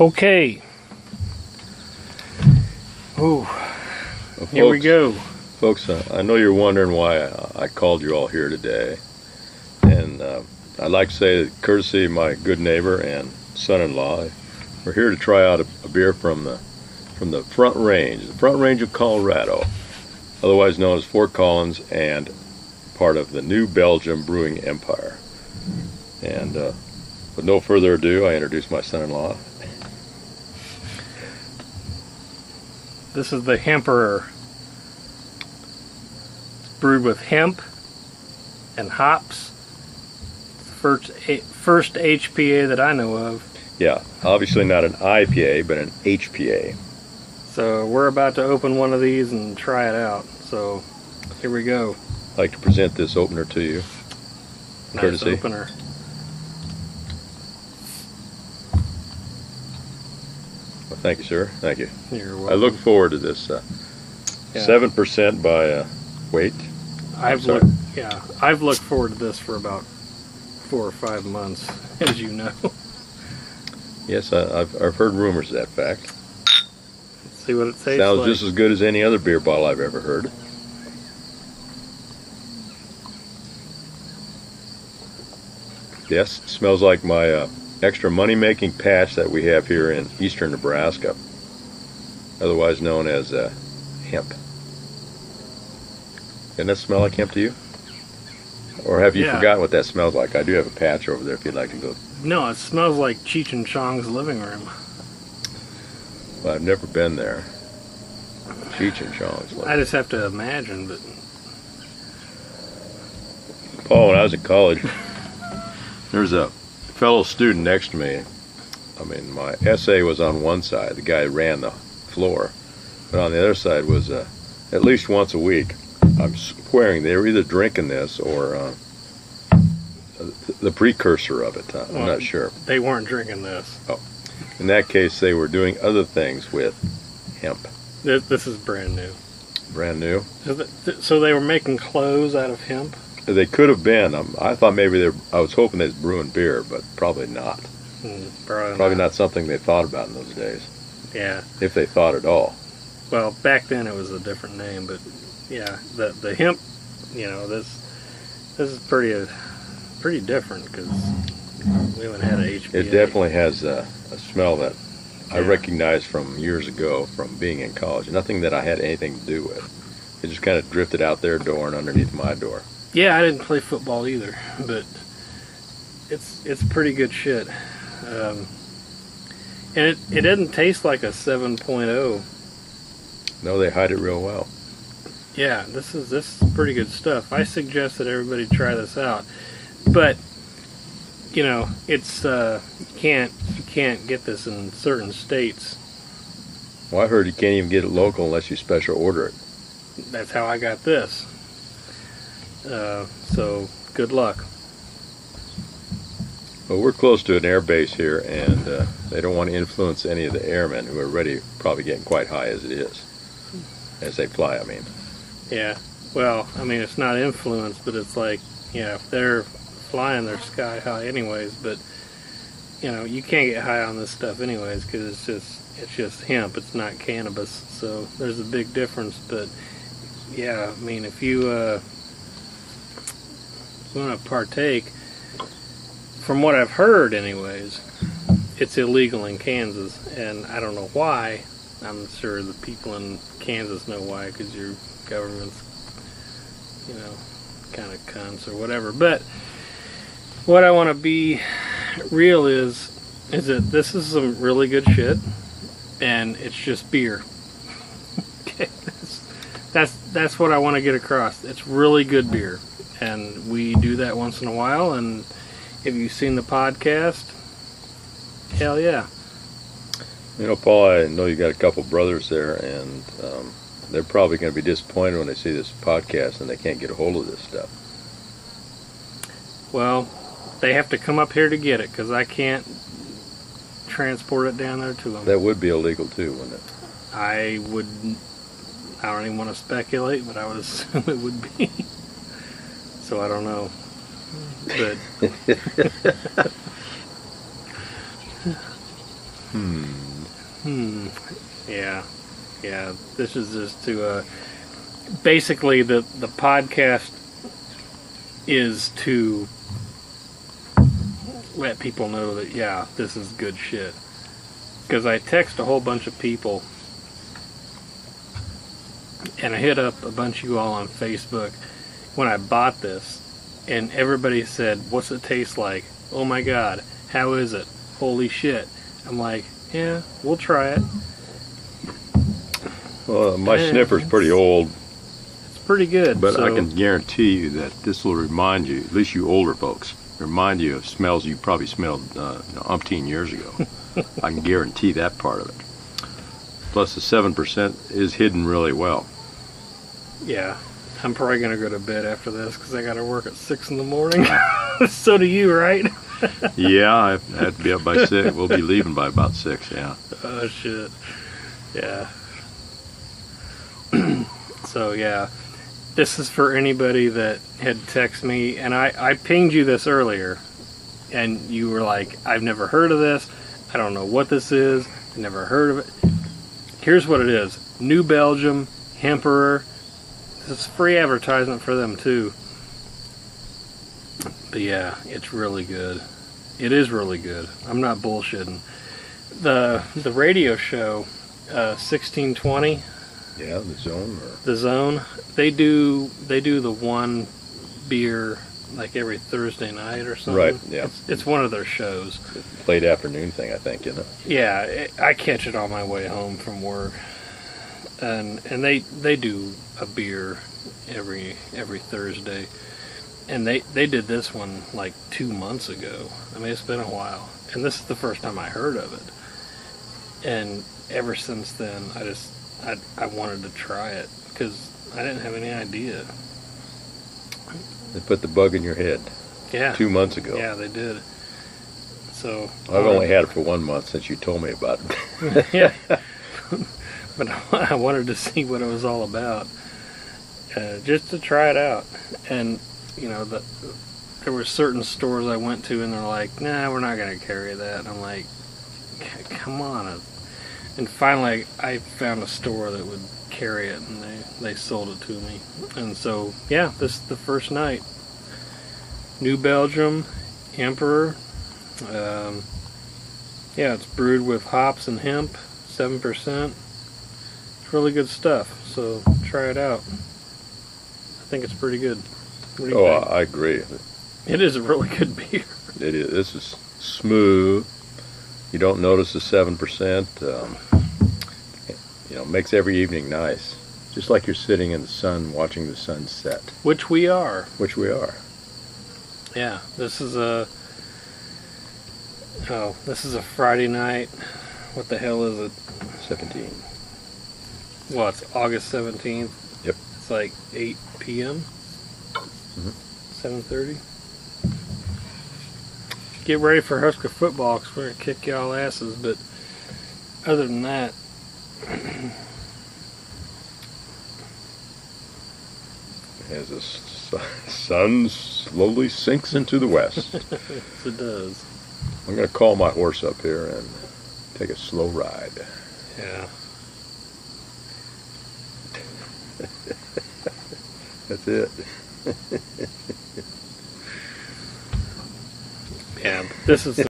Okay. Oh, Well, here we go. Folks, I know you're wondering why I called you all here today. And I'd like to say that courtesy of my good neighbor and son-in-law, we're here to try out a beer from the Front Range of Colorado, otherwise known as Fort Collins, and part of the New Belgium Brewing Empire. And with no further ado, I introduce my son-in-law. This is the Hemporer. It's brewed with hemp and hops. First HPA that I know of. Yeah, obviously not an IPA, but an HPA. So we're about to open one of these and try it out. So here we go. I'd like to present this opener to you. Nice Courtesy. opener. Well, thank you, sir. Thank you. You're welcome. I look forward to this. 7% by weight. I've looked forward to this for about 4 or 5 months, as you know. Yes, I've heard rumors of that fact. Let's see what it tastes Sounds like. just as good as any other beer bottle I've ever heard. Yes, it smells like my extra money-making patch that we have here in eastern Nebraska, otherwise known as hemp. Doesn't that smell like hemp to you? Or have you forgotten what that smells like? I do have a patch over there if you'd like to go. No, it smells like Cheech and Chong's living room. Well, I've never been there. Cheech and Chong's. I just have to imagine, but... Paul, when I was in college, there was a fellow student next to me. I mean, my essay was on one side. The guy ran the floor. But on the other side was at least once a week. I'm swearing they were either drinking this or the precursor of it. I'm not sure. They weren't drinking this. Oh. In that case, they were doing other things with hemp. This is brand new. Brand new? So they were making clothes out of hemp? They could have been. I thought maybe I was hoping they was brewing beer, but probably not. Probably not something they thought about in those days. Yeah. If they thought at all. Well, back then it was a different name, but yeah, the hemp, you know, this is pretty different because we haven't had an HPA. It definitely has a smell that I recognize from years ago from being in college. Nothing that I had anything to do with. It just kind of drifted out their door and underneath my door. Yeah, I didn't play football either, but it's pretty good shit. And it doesn't taste like a 7.0. No, they hide it real well. Yeah, this is pretty good stuff. I suggest that everybody try this out. But you know, it's you can't get this in certain states. Well, I heard you can't even get it local unless you special order it. That's how I got this. So good luck. Well, we're close to an air base here, and they don't want to influence any of the airmen who are already probably getting quite high as it is, as they fly, I mean. Yeah, well, I mean, it's not influence, but it's like, yeah, if they're flying, they're sky high anyways, but, you know, you can't get high on this stuff anyways, because it's just hemp, it's not cannabis, so there's a big difference, but, yeah, I mean, if you want to partake, from what I've heard anyways, it's illegal in Kansas, and I don't know why. I'm sure the people in Kansas know why, because your government's, you know, kind of cunts or whatever. But what I want to be real is that this is some really good shit, and it's just beer. Okay, that's what I want to get across. It's really good beer, and we do that once in a while. And if you've seen the podcast, hell yeah. You know, Paul, I know you got a couple brothers there, and they're probably going to be disappointed when they see this podcast and they can't get a hold of this stuff. Well, they have to come up here to get it, because I can't transport it down there to them. That would be illegal too, wouldn't it? I don't even want to speculate, but I would assume it would be. So I don't know. But Yeah. Yeah. This is just to basically the podcast is to let people know that yeah, this is good shit. Because I text a whole bunch of people, and I hit up a bunch of you all on Facebook when I bought this, and everybody said, "What's it taste like? Oh my god, how is it? Holy shit!" I'm like, "Yeah, we'll try it." Well, my And sniffer's pretty old, It's pretty good, but so, I can guarantee you that this will remind you, at least you older folks, remind you of smells you probably smelled umpteen years ago. I can guarantee that part of it. Plus, the 7% is hidden really well. yeah. I'm probably gonna go to bed after this because I got to work at 6 in the morning. So do you, right? Yeah, I have to be up by 6. We'll be leaving by about 6, yeah. Oh shit. Yeah. So yeah, this is for anybody that had texted me, and I pinged you this earlier, and you were like, "I've never heard of this. I don't know what this is. Never heard of it." Here's what it is: New Belgium, Hemporer. This is free advertisement for them too. But yeah, it's really good. It is really good. I'm not bullshitting. The radio show, 1620. Yeah, the zone. The Zone, they do the one beer like every Thursday night or something. Right, yeah. It's one of their shows. Late afternoon thing, I think, isn't it? Yeah, I catch it on my way home from work, and they do a beer every Thursday, and they did this one like 2 months ago. I mean, it's been a while, and this is the first time I heard of it, and ever since then I wanted to try it because I didn't have any idea. They put the bug in your head Yeah. 2 months ago. Yeah, they did. So I've only had it for 1 month since you told me about it. yeah, but I wanted to see what it was all about, just to try it out. And you know, there were certain stores I went to, and they're like, "Nah, we're not going to carry that." And I'm like, "Come on!" And finally, I found a store that would carry it, and they sold it to me. And so, yeah, this is the first night. New Belgium, Emperor. Yeah, it's brewed with hops and hemp, 7%. It's really good stuff, so try it out. I think it's pretty good. What do you think? I agree. It is a really good beer. It is. This is smooth. You don't notice the 7%. Makes every evening nice. Just like you're sitting in the sun watching the sun set. Which we are. Which we are. Yeah, this is a Friday night. What the hell is it? 17. Well, it's August 17th. Yep. It's like 8 p.m. 7:30. Get ready for Husker football because we're going to kick y'all asses. But other than that, as the sun slowly sinks into the west. yes, it does. I'm going to call my horse up here and take a slow ride. Yeah. That's it. Yeah, this is